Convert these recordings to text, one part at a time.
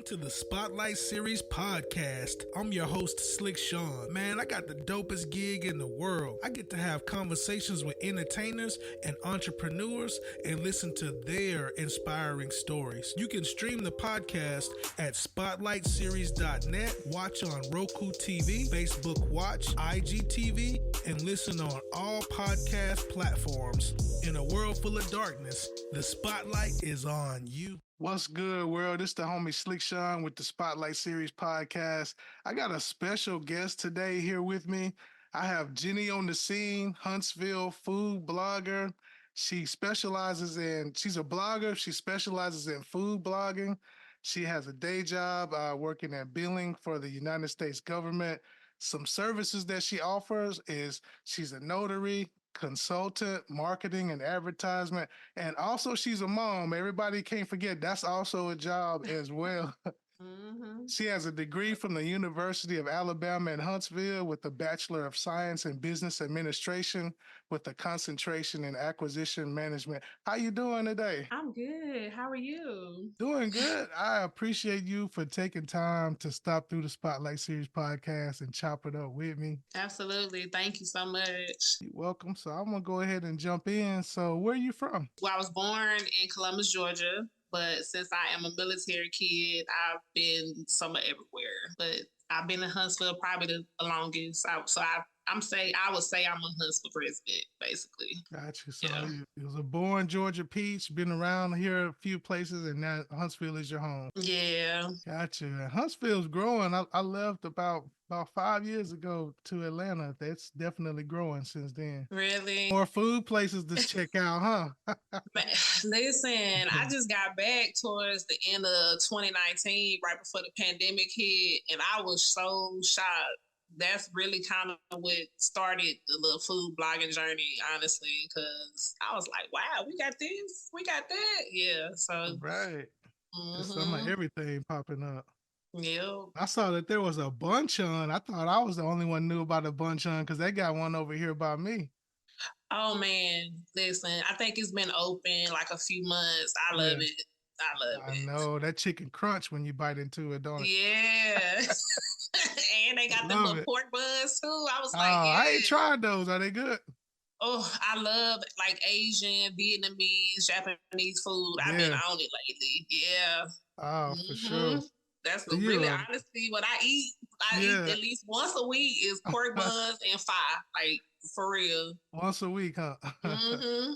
to the Spotlight Series podcast. I'm your host, Slick Sean. Man, I got the dopest gig in the world. I get to have conversations with entertainers and entrepreneurs and listen to their inspiring stories. You can stream the podcast at spotlightseries.net, watch on Roku TV, Facebook Watch, IGTV, and listen on all podcast platforms. In a world full of darkness, the spotlight is on you. What's good, world? It's the homie Slick Sean with the Spotlight Series podcast. I got a special guest today here with me. I have Jeny on the scene, Huntsville food blogger. She's a blogger. She specializes in food blogging. She has a day job working at billing for the United States government. Some services that she offers is she's a notary, consultant, marketing and advertisement, and also she's a mom. Everybody can't forget that's also a job as well. Mm-hmm. She has a degree from the University of Alabama in Huntsville with a Bachelor of Science in Business Administration with a concentration in acquisition management. How you doing today? I'm good. How are you? Doing good. I appreciate you for taking time to stop through the Spotlight Series podcast and chop it up with me. Absolutely. Thank you so much. You're welcome. So I'm going to go ahead and jump in. So where are you from? Well, I was born in Columbus, Georgia. But since I am a military kid, I've been somewhere everywhere. But I've been in Huntsville probably the longest. I would say I'm a Huntsville resident, basically. Gotcha. So you was a born Georgia peach, been around here a few places, and now Huntsville is your home. Yeah. Gotcha. Huntsville's growing. I left about 5 years ago to Atlanta. That's definitely growing since then. Really? More food places to check out, huh? Listen, I just got back towards the end of 2019, right before the pandemic hit, and I was so shocked. That's really kind of what started the little food blogging journey, honestly, because I was like, wow, we got this, we got that. Yeah, so. Right. There's some of everything popping up. Yeah. I saw that there was a bunch on. I thought I was the only one knew about a bunch on because they got one over here by me. Oh, man. Listen, I think it's been open like a few months. I love it. I know. That chicken crunch when you bite into it, don't it? Yeah. And they got the little pork buns, too. I was like, I ain't tried those. Are they good? Oh, I love like Asian, Vietnamese, Japanese food. I've been on it lately. Yeah. Oh, for sure. That's really honestly what I eat. I eat at least once a week is pork buns and pho. Like, for real. Once a week, huh? Mm-hmm.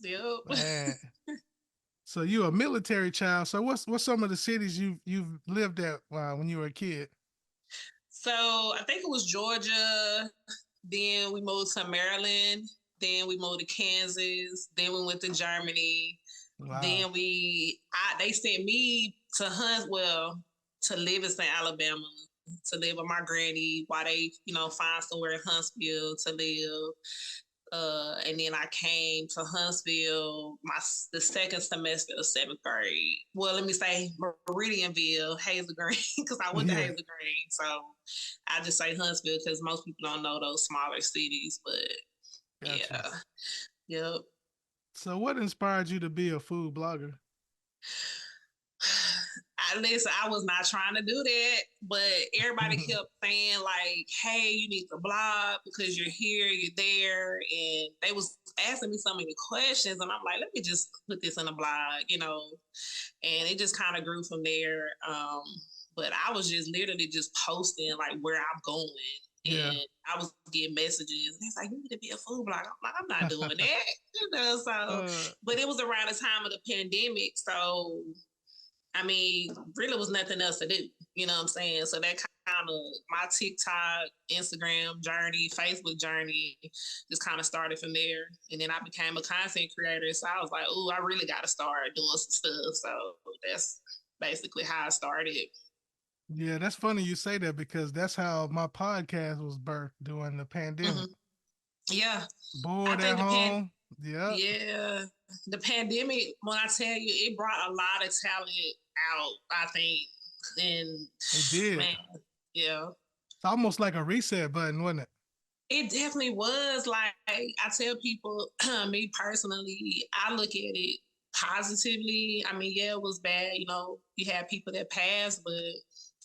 Yep. Man. So you a military child. So what's some of the cities you've lived at when you were a kid? So I think it was Georgia. Then we moved to Maryland. Then we moved to Kansas. Then we went to Germany. Wow. Then they sent me to Huntsville to live in St. Alabama, to live with my granny while they, find somewhere in Huntsville to live. And then I came to Huntsville the second semester of 7th grade. Well, let me say Meridianville, Hazel Green, because I went to Hazel Green. So I just say Huntsville because most people don't know those smaller cities. But gotcha. Yep. So what inspired you to be a food blogger? I was not trying to do that, but everybody kept saying like, hey, you need to blog because you're here, you're there. And they was asking me so many questions. And I'm like, let me just put this in a blog, and it just kind of grew from there. But I was just literally just posting like where I'm going. And I was getting messages, and it's like, you need to be a food blogger. I'm like, I'm not doing that, but it was around the time of the pandemic. So, I mean, really was nothing else to do. You know what I'm saying? So that kind of my TikTok, Instagram journey, Facebook journey just kind of started from there. And then I became a content creator. So I was like, I really got to start doing some stuff. So that's basically how I started. Yeah, that's funny you say that because that's how my podcast was birthed during the pandemic. Mm-hmm. Yeah. Bored at home. Yeah. The pandemic, when I tell you, it brought a lot of talent out, I think. And it did. Man, yeah. It's almost like a reset button, wasn't it? It definitely was. Like I tell people, me personally, I look at it positively. I mean, yeah, it was bad. You know, you had people that passed, but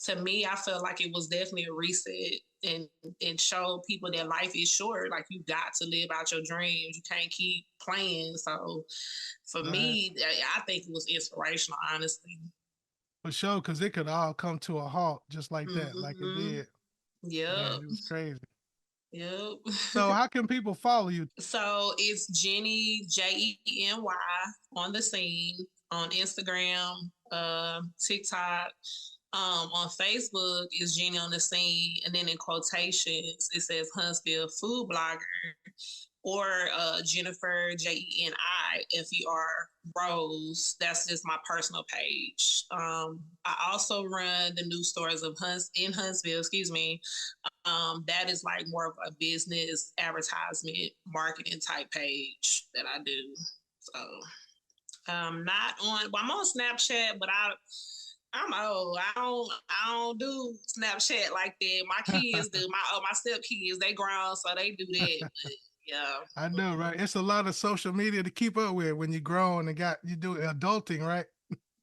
to me, I felt like it was definitely a reset and showed people that life is short. Like you got to live out your dreams. You can't keep playing. So for Right. me, I think it was inspirational, honestly. For sure, because it could all come to a halt just like that, like it Mm-hmm. did. Man, Yep. it was crazy. Yep. So how can people follow you? So it's Jeny, Jeny, on the scene on Instagram, TikTok. On Facebook is Jeny on the scene, and then in quotations it says Huntsville food blogger or Jennifer JENIFER Rose. That's just my personal page. I also run the news stories of Huntsville. Excuse me. That is like more of a business advertisement marketing type page that I do. So not on. Well, I'm on Snapchat, but I'm old. I don't do Snapchat like that. My kids do. My step kids, they grown, so they do that. But yeah. I know, right? It's a lot of social media to keep up with when you're grown and you do adulting, right?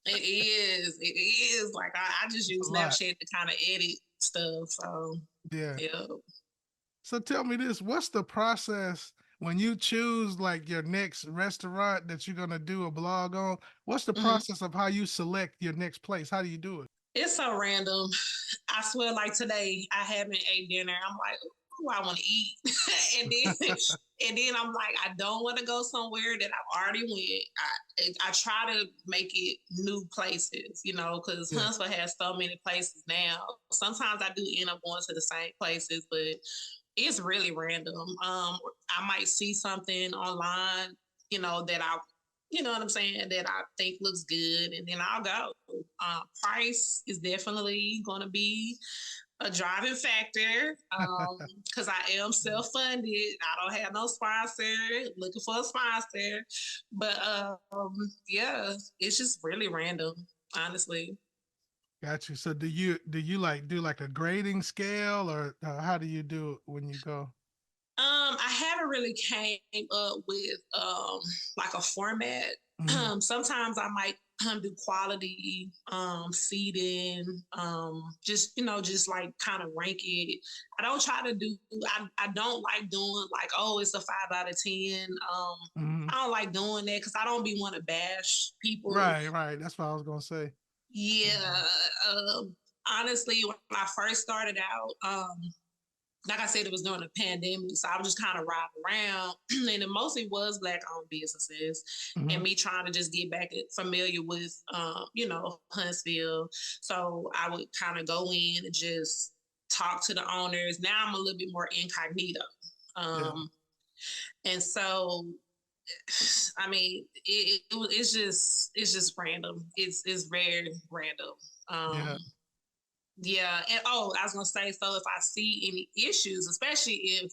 It is. It is. Like I just It's a use lot. Snapchat to kind of edit stuff. So Yeah. yeah. So tell me this, what's the process when you choose like your next restaurant that you're gonna do a blog on? What's the Mhm. process of how you select your next place? How do you do it? It's so random. I swear, like today, I haven't ate dinner. I'm like, ooh, I want to eat, and then and then I'm like, I don't want to go somewhere that I've already went. I try to make it new places, you know, because Yeah. Huntsville has so many places now. Sometimes I do end up going to the same places, but it's really random. I might see something online, you know, that you know what I'm saying, that I think looks good, and then I'll go. Price is definitely going to be a driving factor because I am self funded. I don't have no sponsor, looking for a sponsor. But yeah, it's just really random, honestly. Got you. So do you like do like a grading scale or how do you do it when you go? I haven't really came up with like a format. Mhm. Sometimes I might do quality seating, just you know, just like kind of rank it. I don't try to do. I don't like doing like, oh, it's a 5 out of 10. Mhm. I don't like doing that because I don't be want to bash people. Right, right. That's what I was gonna say. Yeah. Honestly, when I first started out, like I said, it was during the pandemic, so I was just kind of riding around, and it mostly was Black-owned businesses, and Mhm. me trying to just get back familiar with, you know, Huntsville. So I would kind of go in and just talk to the owners. Now I'm a little bit more incognito, Yeah. um, and so I mean, it's just random. It's very random. Um, Yeah. yeah, and oh, I was gonna say, so if I see any issues, especially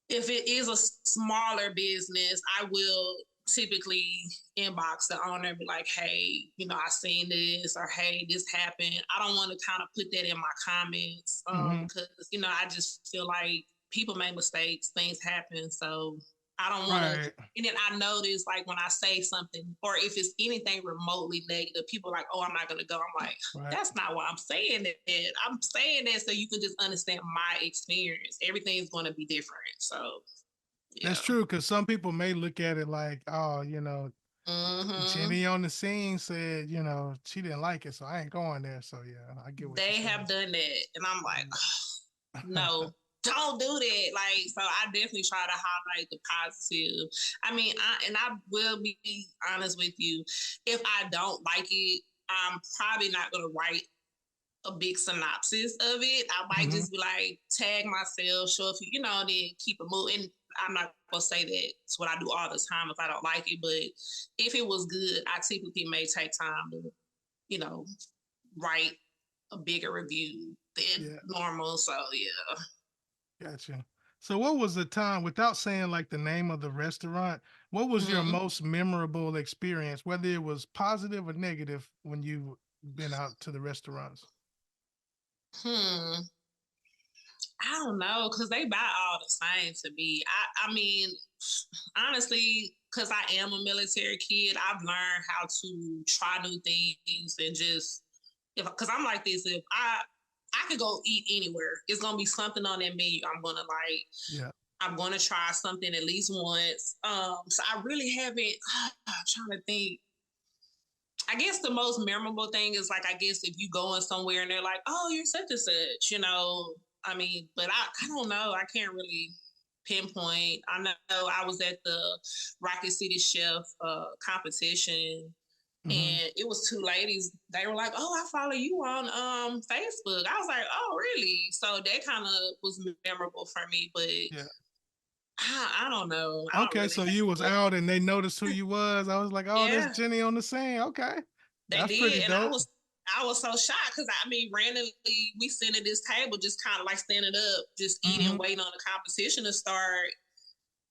if it is a smaller business, I will typically inbox the owner and be like, hey, you know, I seen this, or hey, this happened. I don't want to kind of put that in my comments Mhm. because, you know, I just feel like people make mistakes, things happen. So I don't want to. Right. And then I notice, like, when I say something, or if it's anything remotely negative, people are like, oh, I'm not going to go. I'm like, Right. that's not why I'm saying that. I'm saying that so you can just understand my experience. Everything's going to be different. So, yeah. That's true because some people may look at it like, oh, Hmm. Jenny on the scene said, she didn't like it, so I ain't going there. So yeah, I get what They you're have saying. done that. And I'm like, Yeah. no, don't do that. Like, so I definitely try to highlight the positive. I mean, I will be honest with you. If I don't like it, I'm probably not going to write a big synopsis of it. I might Hmm. just be like, tag myself, show if you know, then keep it moving. I'm not gonna say that it's what I do all the time if I don't like it, but if it was good, I typically may take time to, you know, write a bigger review than Yeah, normal. So yeah. gotcha. So what was the time, without saying like the name of the restaurant, what was your Mm-hmm. most memorable experience, whether it was positive or negative when you've been out to the restaurants? Hmm. I don't know, because they buy all the same to me. I mean, honestly, because I am a military kid, I've learned how to try new things and just, because I'm like this, if I could go eat anywhere, it's gonna be something on that menu I'm gonna like. Yeah. I'm gonna try something at least once. So I really haven't. I'm trying to think. I guess the most memorable thing is like, I guess if you going somewhere and they're like, "Oh, you're such and such," you know. I mean, but I don't know. I can't really pinpoint. I know I was at the Rocket City Chef competition, Mm-hmm. and it was two ladies. They were like, "Oh, I follow you on Facebook." I was like, "Oh, really?" So that kind of was memorable for me. But Yeah. I don't know. I don't Okay, really so you was have. out and they noticed who you was. I was like, oh, that's Yeah, Jeny on the scene. Okay, they that's pretty did, and I dope. was. I was so shocked because I mean, randomly we sitting at this table, just kind of like standing up, just eating, Mm-hmm. waiting on the competition to start.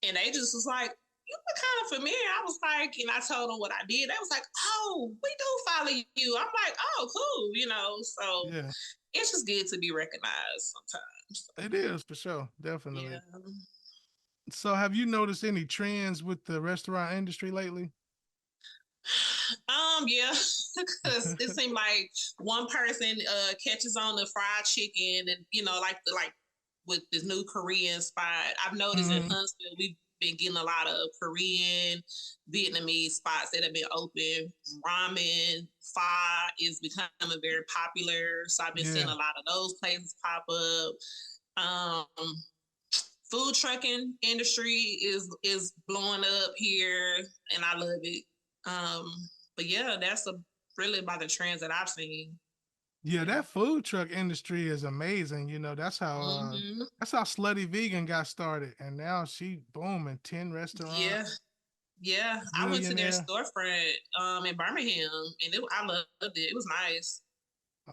And they just was like, "You look kind of familiar." I was like, and I told them what I did. They was like, "Oh, we do follow you." I'm like, "Oh, cool," you know. So Yeah, it's just good to be recognized sometimes. it is for sure, definitely. Yeah. So, have you noticed any trends with the restaurant industry lately? Yeah, because it seemed like one person catches on the fried chicken, and you know, like with this new Korean spot. I've noticed in Mm-hmm. Huntsville we've been getting a lot of Korean, Vietnamese spots that have been open. Ramen, pho is becoming very popular, so I've been seeing Yeah, a lot of those places pop up. Um, Food trucking industry is blowing up here, and I love it. Um, but yeah, that's really about the trends that I've seen. yeah, Yeah. that food truck industry is amazing. Hmm. that's how Slutty Vegan got started, and now she booming 10 restaurants, Yeah. Yeah. I went to their billionaire. storefront in Birmingham, and I loved it. It was nice.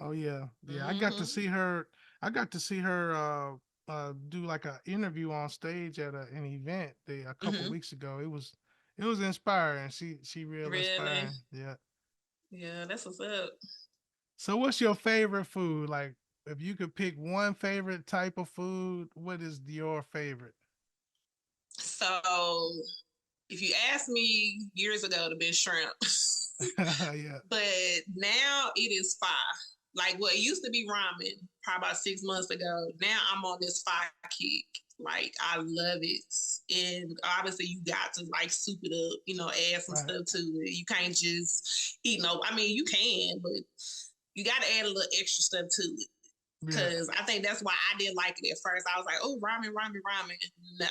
Oh yeah, yeah. I got to Hmm. see her. I got to see her do like a interview on stage at an event a couple Hmm. weeks ago. It was inspiring. She real Really? inspiring. Yeah. Yeah, that's what's up. So what's your favorite food? Like if you could pick one favorite type of food, what is your favorite? So if you asked me years ago to be shrimp, Yeah. but now it is pho. Like what used to be ramen probably about 6 months ago. Now I'm on this pho kick. Like I love it, and obviously you got to like soup it up, you know, add some Right. stuff to it. You can't just eat no. I mean, you can, but you got to add a little extra stuff to it. Yeah. Cause I think that's why I didn't like it at first. I was like, "Oh, ramen, ramen, ramen." No,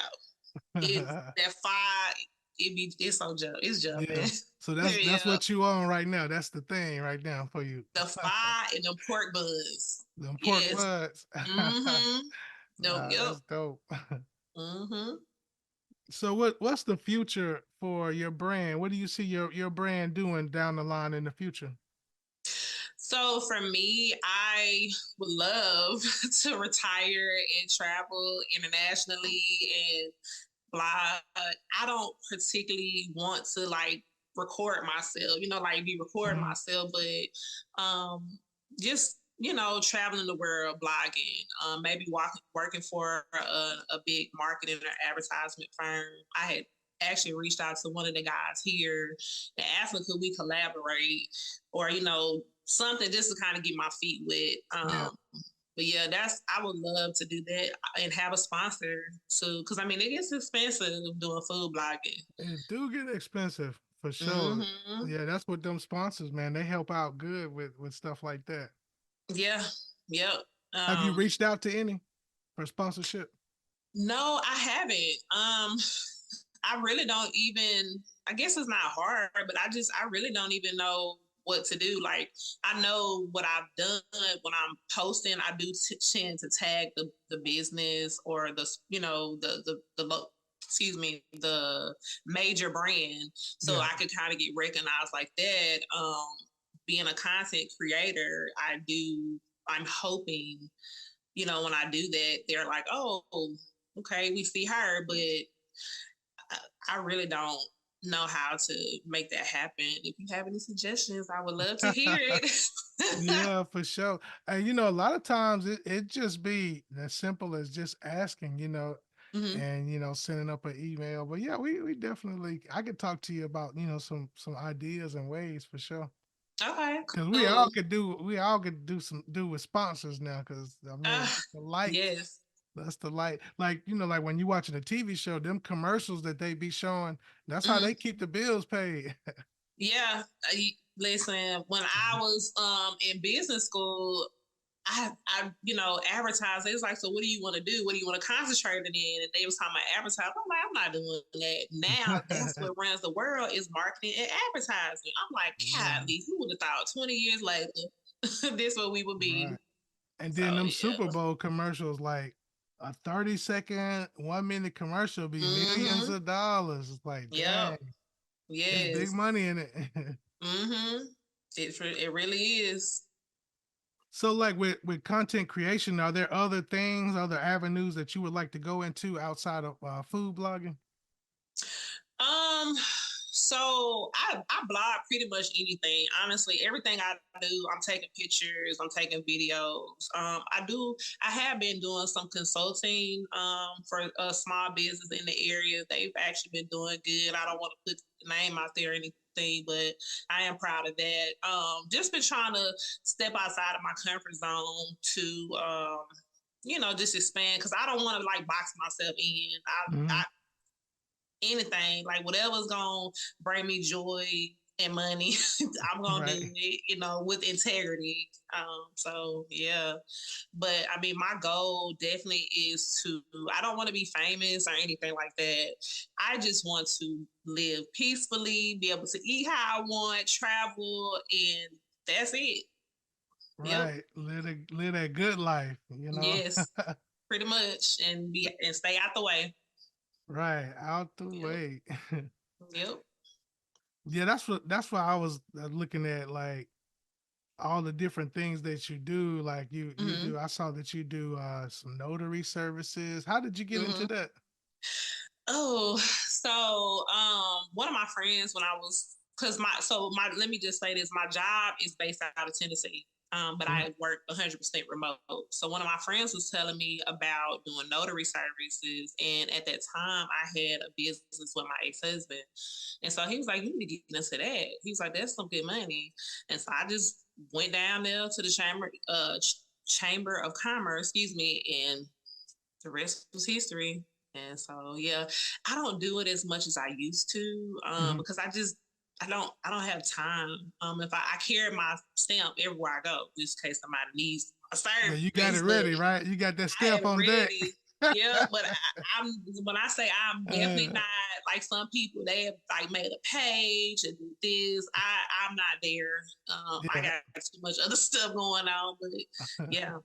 it's that pho. It's so jump. It's jumping. Yeah. So that's Yeah, what you on right now. That's the thing right now for you. the pho and the pork buns. The pork Yes. buds. Mm-hmm. Nope. Nah, Yep. that's dope. Mm-hmm. So what's the future for your brand? What do you see your brand doing down the line in the future? So for me, I would love to retire and travel internationally and blah. I don't particularly want to like record myself, you know, like be recording Hmm. myself, but just traveling the world, blogging, maybe working for a big marketing or advertisement firm. I had actually reached out to one of the guys here and asked him could we collaborate or something just to kind of get my feet wet. Yeah, But yeah, I would love to do that and have a sponsor too, because I mean it gets expensive doing food blogging. it do get expensive for sure. Hmm. Yeah, that's what them sponsors, man. They help out good with stuff like that. Yeah, yep. Have you Um, reached out to any for sponsorship? no, I haven't. I really don't even. I guess it's not hard, but I really don't even know what to do. Like I know what I've done when I'm posting. I do tend to tag the business or excuse me, the major brand, so Yeah. I could kind of get recognized like that. Being a content creator, I'm hoping, when I do that, they're like, oh, okay, we see her, but I really don't know how to make that happen. If you have any suggestions, I would love to hear it. Yeah, for sure. And a lot of times it just be as simple as just asking. and sending up an email. But yeah, we definitely, I could talk to you about some ideas and ways for sure. Okay, Because cool. we all could do with sponsors now. Because I mean, Uh, the light, yes. that's the light. Like like when you watching a TV show, them commercials that they be showing, that's how Mm-hmm. they keep the bills paid. Yeah. Listen, when I was in business school, I advertised. It was like, so what do you want to do? What do you want to concentrate in? And they was talking about advertising. I'm like, I'm not doing that. Now that's what runs the world is marketing and advertising. I'm like, Right, God, who would have thought 20 years later, this what we would be. right. And So then them yeah. Super Bowl commercials, like a 30-second, 1 minute commercial, be millions Mm-hmm. of dollars. It's like, Yep. dang, it's big Yes. money in it. Mm-hmm. It really is. So, like with content creation, are there other things, other avenues that you would like to go into outside of food blogging? Um, so I blog pretty much anything. Honestly, everything I do, I'm taking pictures, I'm taking videos. I have been doing some consulting for a small business in the area. They've actually been doing good. I don't want to put the name out there or anything, but I am proud of that. Just been trying to step outside of my comfort zone to just expand because I don't want to like box myself in. Hmm. I anything, like whatever's gonna bring me joy and money, I'm gonna Right. do it, with integrity. So yeah. But I mean my goal definitely is to I don't want to be famous or anything like that. I just want to live peacefully, be able to eat how I want, travel, and that's it. Yep. Right. Live that good life. Yes, pretty much. And stay out the way. Right. Out the Yep. way. Yep. Yeah, that's what I was looking at, like all the different things that you do. Like you Mm-hmm. do. I saw that you do some notary services. How did you get into Mm-hmm. that? Oh, so one of my friends when I was because my let me just say this, my job is based out of Tennessee. But Mhm. I work 100% remote. So one of my friends was telling me about doing notary services, and at that time I had a business with my ex-husband, and so he was like, "You need to get into that." He was like, "That's some good money," and so I just went down there to the chamber of commerce, excuse me, and the rest was history. And so yeah, I don't do it as much as I used to Mhm. because I don't have time. If I carry my stamp everywhere I go, just in case somebody needs a Yeah, you got it service, but ready, right? You got that I have stamp it on deck. ready. Yeah, but I'm when I say I'm definitely Uh, not like some people. They have like made a page and this. I'm not there. I yeah. got too much other stuff going on. But yeah,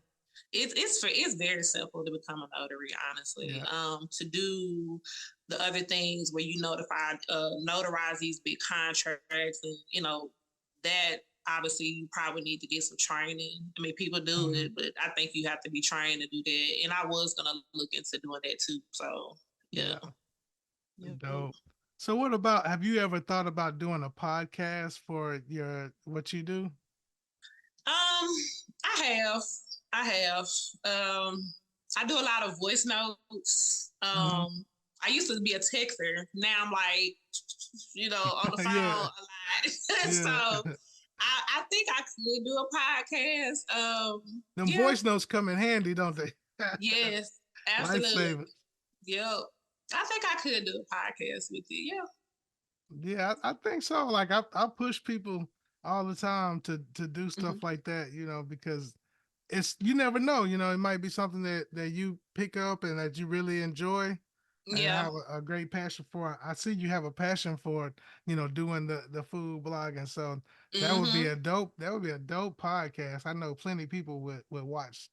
it's very simple to become a notary, honestly. Yeah. To do the other things where you notarize these big contracts, and that obviously you probably need to get some training. I mean, people do Mhm. it, but I think you have to be trained to do that. And I was gonna look into doing that too. So yeah. Yeah. Yep. Dope. So what about, have you ever thought about doing a podcast for your what you do? I have. I have. Um, I do a lot of voice notes. Mhm. I used to be a texter. Now I'm like, on the phone Yeah. a lot. So Yeah. I think I could do a podcast. Them Yeah, voice notes come in handy, don't they? yes, absolutely. Lifesavers. Yep. I think I could do a podcast with you. Yeah. Yeah, I think so. Like I push people all the time to do Hmm. stuff like that, because it's, you never know, it might be something that you pick up and that you really enjoy and Yeah. have a great passion for. I see you have a passion for it, doing the food blogging. So Hmm. that would be a dope podcast. I know plenty of people would check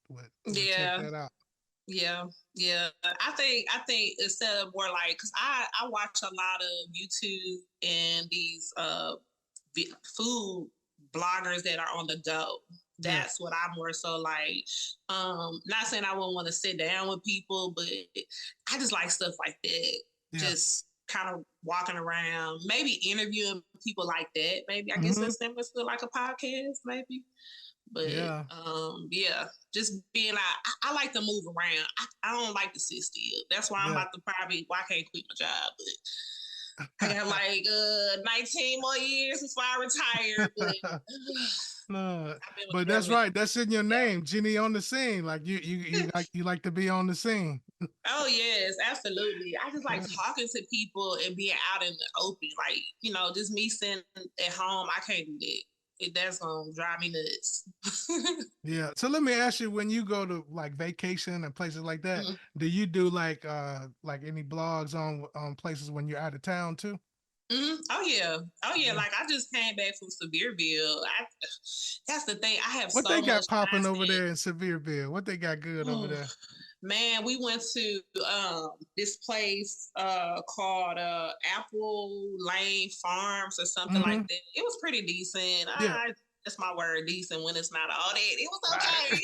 Yeah. that out. Yeah, yeah. I think instead of more like, cause I watch a lot of YouTube and these food bloggers that are on the go. Yeah. That's what I'm more so like. Not saying I wouldn't want to sit down with people, but I just like stuff like that. Yeah. Just kind of walking around, maybe interviewing people like that. Maybe I guess Hmm. that's similar to like a podcast, maybe. But Yeah. yeah, just being like, I like to move around. I don't like to sit still. That's why I'm Yeah. about to probably, well, I can't quit my job, but I got like 19 more years before I retire. But No, I've been with but the that's government. right. That's in your Yeah. name, Jeny on the scene. Like you like to be on the scene. Oh yes, absolutely. I just like talking to people and being out in the open. Like, just me sitting at home, I can't do that. That's gonna drive me nuts. Yeah. So let me ask you, when you go to like vacation and places like that, Mhm. do you do like any blogs on places when you're out of town too? Oh yeah, oh yeah. Yeah. Like I just came back from Sevierville. That's the thing. I have What so they much got popping over content. there in Sevierville? What they got good over Ooh, there? man, we went to this place called Apple Lane Farms or something like Mm-hmm. that. It was pretty decent. Yeah. That's my word, decent when it's not all that. It was Right. okay.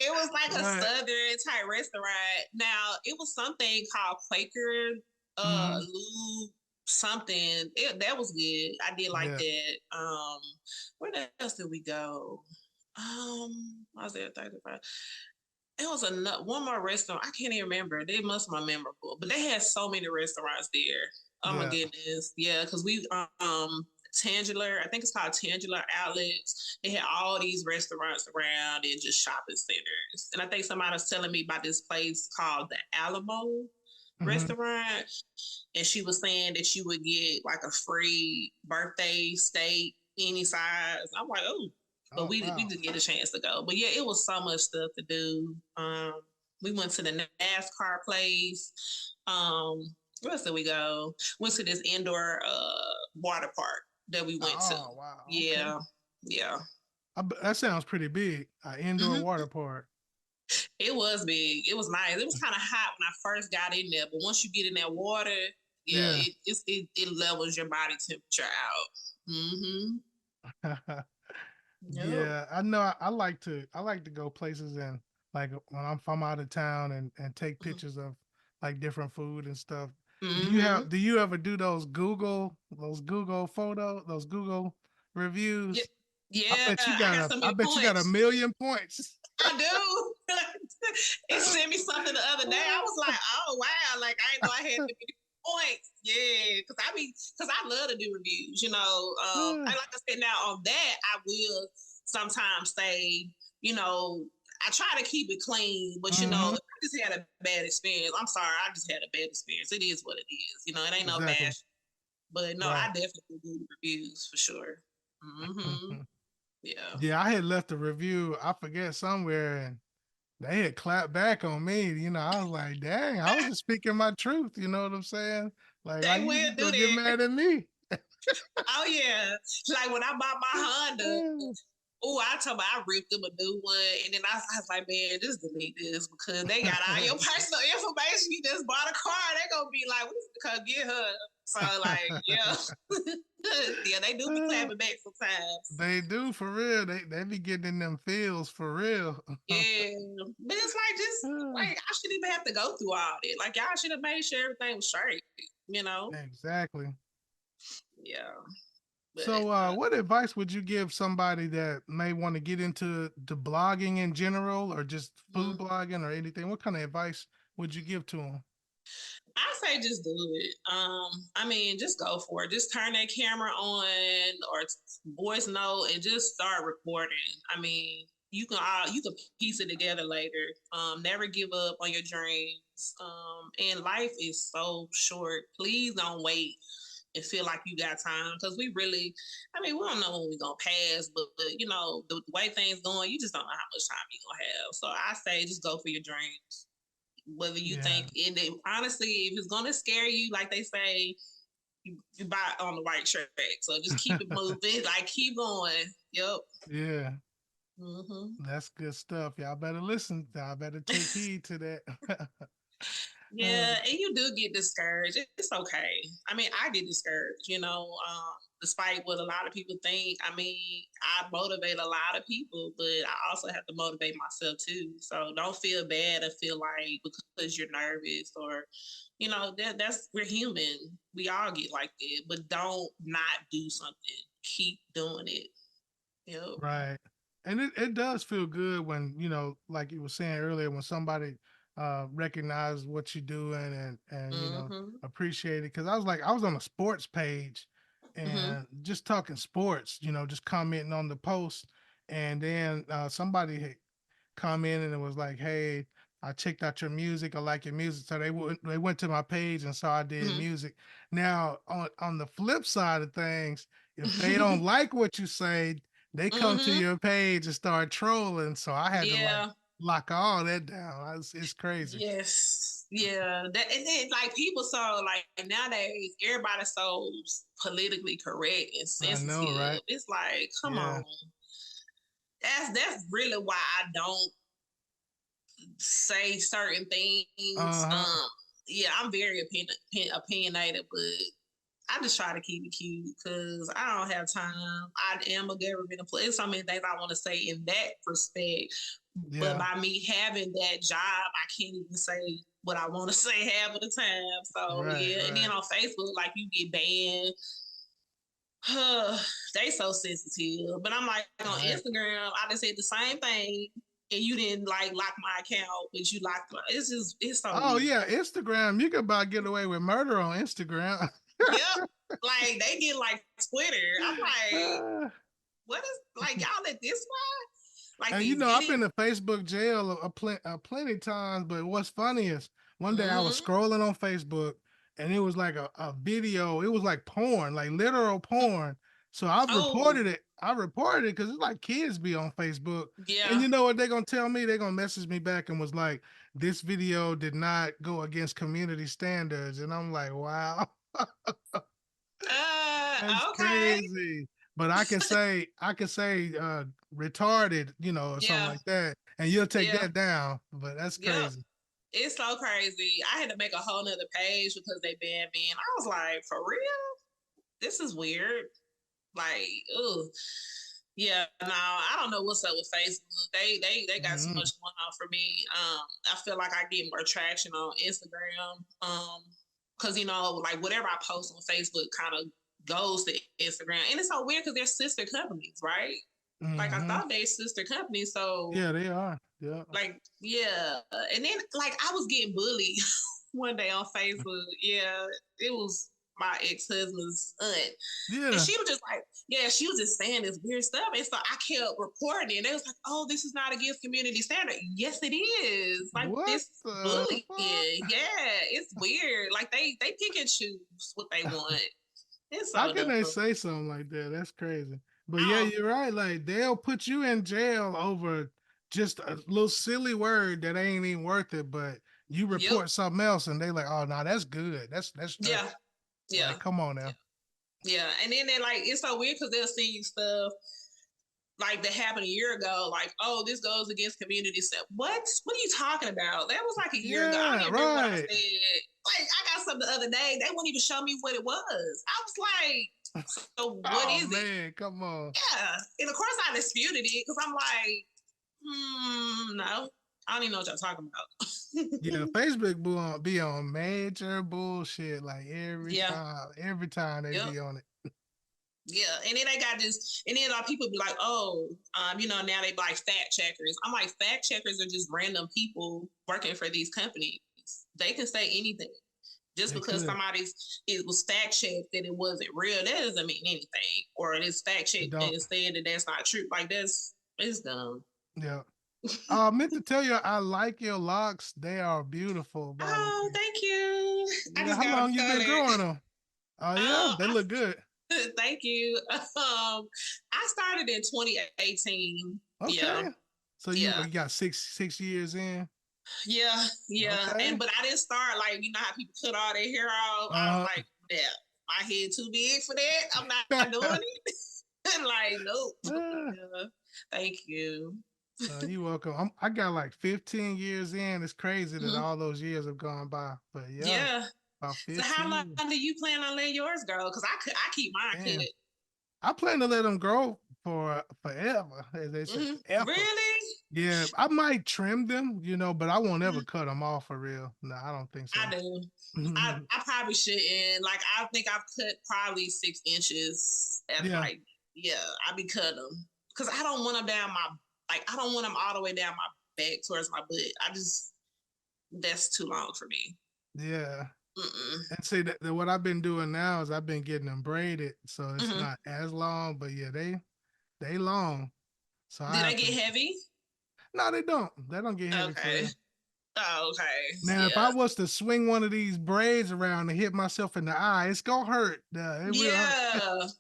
It was like a Right. southern type restaurant. Now it was something called Quaker Mm-hmm. Lou something. That was good. I did like Yeah. that. Where else did we go? I was there 35. It was one more restaurant. I can't even remember. They must be memorable, but they had so many restaurants there. Oh my Yeah. goodness, yeah. Because we Tangular, I think it's called Tangular Outlets. They had all these restaurants around and just shopping centers. And I think somebody was telling me about this place called the Alamo Mm-hmm. restaurant, and she was saying that you would get like a free birthday steak any size. I'm like, oh, but Oh we wow. didn't get a chance to go. But yeah, it was so much stuff to do. We went to the NASCAR place. Where else did we go? Went to this indoor water park that we went to. Oh wow. Okay. Yeah, yeah. That sounds pretty big. Indoor hmm water park. It was big. It was nice. It was kind of hot when I first got in there, but once you get in that water, yeah, Yeah. it levels your body temperature out. Yep. Yeah, I know. I like to go places, and like when I'm from out of town, and take pictures of like different food and stuff. Do you Mm-hmm. have do you ever do those Google Yeah, reviews? I yeah. bet you I got got a so I many bet you got a points. million points. I do. It sent me something the other day. I was like, oh wow, like I didn't know I had that many points. Yeah, because I love to do reviews. And like I said, now on that I will sometimes say, you know, I try to keep it clean, but Mm-hmm. if I just had a bad experience, I'm sorry, I just had a bad experience. It is what it is. It ain't no Exactly. bash. But no, I Right. definitely do reviews for sure. Yeah. Yeah, I had left a review. I forget somewhere, and they had clapped back on me. I was like, dang, I was just speaking my truth. You know what I'm saying? Like, how They you will just do gonna get that. mad at me? Oh yeah. Like when I bought my Honda, I told me I ripped them a new one. And then I was like, man, just delete this because they got all your personal information. You just bought a car. They gonna be like, we need to come get her. So like, yeah. Yeah, they do be clapping back sometimes. They do for real. They be getting in them feels for real. Yeah. But it's like just like I shouldn't even have to go through all that. Like y'all should have made sure everything was straight, you know? Exactly. Yeah. But So, what advice would you give somebody that may want to get into blogging in general, or just food mhm. blogging, or anything? What kind of advice would you give to them? I say just do it. I mean, just go for it. Just turn that camera on or voice note and just start recording. I mean, you can piece it together later. Never give up on your dreams. And life is so short. Please don't wait and feel like you got time because we don't know when we're gonna pass, but the way things going, you just don't know how much time you're gonna have. So I say just go for your dreams whether you Yeah. think honestly, if it's gonna scare you, like they say, you buy on the right track. So just keep it moving, like keep going. Yep. Yeah. hmm That's good stuff. Y'all better listen. Y'all better take heed to that. Yeah, and you do get discouraged. It's okay. I mean, I get discouraged, despite what a lot of people think. I mean, I motivate a lot of people, but I also have to motivate myself too. So don't feel bad or feel like because you're nervous or, that's we're human. We all get like that, but don't not do something. Keep doing it. Yep. Right. And it does feel good when, like you were saying earlier, when somebody recognize what you're doing and Mm-hmm. appreciate it. Cause I was on a sports page Mm-hmm. and just talking sports, just commenting on the post. And then somebody had come in and it was like, "Hey, I checked out your music. I like your music." So they went to my page and saw I did music. Now, on the flip side of things, if they don't Mm-hmm. like what you say, they come to Mm-hmm. your page and start trolling. So I had to like Yeah. lock all that down. It's crazy. Yes. Yeah. That and then like people so like nowadays everybody's so politically correct and I know, sensitive. right? It's like, come Yeah. on. That's really why I don't say certain things. Uh huh. Yeah, I'm very opinionated, but I just try to keep it cute because I don't have time. I am a government employee. There's so many things I want to say in that respect. But Yeah. by me having that job, I can't even say what I want to say half of the time. So Right. yeah, and then Right. on Facebook, like you get banned. They so sensitive. But I'm like on Right. Instagram, I just said the same thing, and you didn't like lock my account, but you locked. It's so Oh weird. yeah, Instagram. You could about get away with murder on Instagram. Yep. Like they get like Twitter. I'm like, Uh, what is like y'all at this one? Like And these I've videos. been to Facebook jail plenty times, but what's funny is one day I was Mm-hmm. scrolling on Facebook and it was like a video, it was like porn, like literal porn. So I've Oh, reported it. I reported it because it's like kids be on Facebook. And yeah. you know what they're gonna tell me? They're gonna message me back and was like, this video did not go against community standards. And I'm like, wow. That's Okay. crazy. But I can say retarded, or something Yeah. like that, and you'll take Yeah. that down. But that's Yep. crazy. It's so crazy. I had to make a whole nother page because they banned me. And I was like, for real? This is weird. Like, ugh. Yeah, no, I don't know what's up with Facebook. They got so Mhm. much going on for me. I feel like I get more traction on Instagram. Because like whatever I post on Facebook kind of goes to Instagram, and it's so weird because they're sister companies, right? Like I Mhm. thought they sister companies, so Yeah, they are. Yeah. like yeah. And then like I was getting bullied one day on Facebook. Yeah, it was my ex husband's aunt. And Yeah. she was just like, yeah, she was just saying this weird stuff. And so I kept reporting it. And they was like, oh, this is not against community standard. Yes, it is. Like What this the bullying. fuck? Yeah, it's weird. Like they pick and choose what they want. It's How so can dumb. they say something like that? That's crazy. But yeah, I you're right. Like they'll put you in jail over just a little silly word that ain't even worth it. But you yep. report something else, and they like, oh no, that's good. That's straight. Yeah. Yeah. Like, come on now. Yeah. And then they like it's so weird because they'll send you stuff like that happened a year ago, like, oh, this goes against community stuff. What are you talking about? That was like a year ago. I don't Yeah, even remember what I right. said. Like, I got something the other day. They wouldn't even show me what it was. I was like, so what Oh is it? man, come on. Yeah. And of course I disputed it because I'm like, no. I don't even know what y'all talking Yeah, about. Facebook be on major bullshit like every Yeah. time. Every time they Yep. be on it. Yeah, and then they got this, and then a lot of people be like, "Oh, now they like fact checkers." I'm like, fact checkers are just random people working for these companies. They can say anything just They because could. it was fact checked that it wasn't real. That doesn't mean anything, or it is fact It checked don't. and said that that's not true. Like it's dumb. Yeah. I meant to tell you, I like your locks. They are beautiful, by the Oh, way. thank you. I Yeah, just how got them long you been growing colored. them? Oh yeah, they look good. Thank you. I started in 2018. Okay. Yeah, So you yeah. got six years in. Yeah, yeah. Okay. But I didn't start like how people cut all their hair off. I was Uh like, yeah, my head too big for that. I'm not doing it. Like, nope. huh. Yeah. Thank you. You welcome. I got like 15 years in. It's crazy that Mhm. all those years have gone by. But yeah, Yeah. about So how long 15. do you plan on letting yours go? Because I keep mine Damn. cut. I plan to let them grow for forever, as they say, forever. Really? Yeah, I might trim them, but I won't ever Mhm. cut them off for real. No, I don't think I so. do. I probably shouldn't. Like I think I've cut probably 6 inches at Yeah, like yeah, I be cutting them. because I don't want them I don't want them all the way down my back towards my butt. That's too long for me. Yeah. And see, that what I've been doing now is I've been getting them braided, so it's not as long, but yeah, they long. So do they get heavy? No, they don't. They don't get heavy. Okay. Oh, okay. Now, if I was to swing one of these braids around and hit myself in the eye, it's gonna hurt. It will hurt.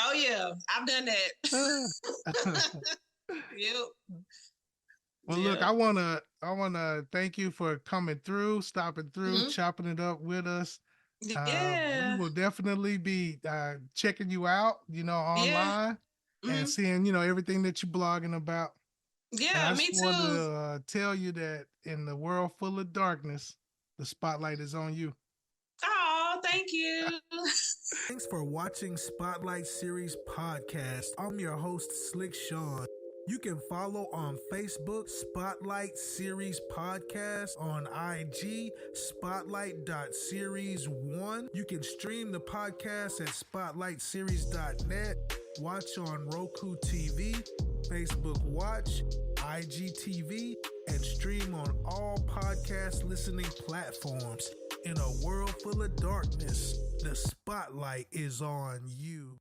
Oh yeah, I've done that. Yep. Well, look, I wanna thank you for coming through, stopping through, chopping it up with us. Yeah. We will definitely be checking you out, online and seeing, everything that you're blogging about. Yeah, me too. I just want to tell you that in the world full of darkness, the spotlight is on you. Oh, thank you. Thanks for watching Spotlight Series Podcast. I'm your host, Slick Sean. You can follow on Facebook, Spotlight Series Podcast, on IG, spotlight.series1. You can stream the podcast at spotlightseries.net, watch on Roku TV, Facebook Watch, IGTV, and stream on all podcast listening platforms. In a world full of darkness, the spotlight is on you.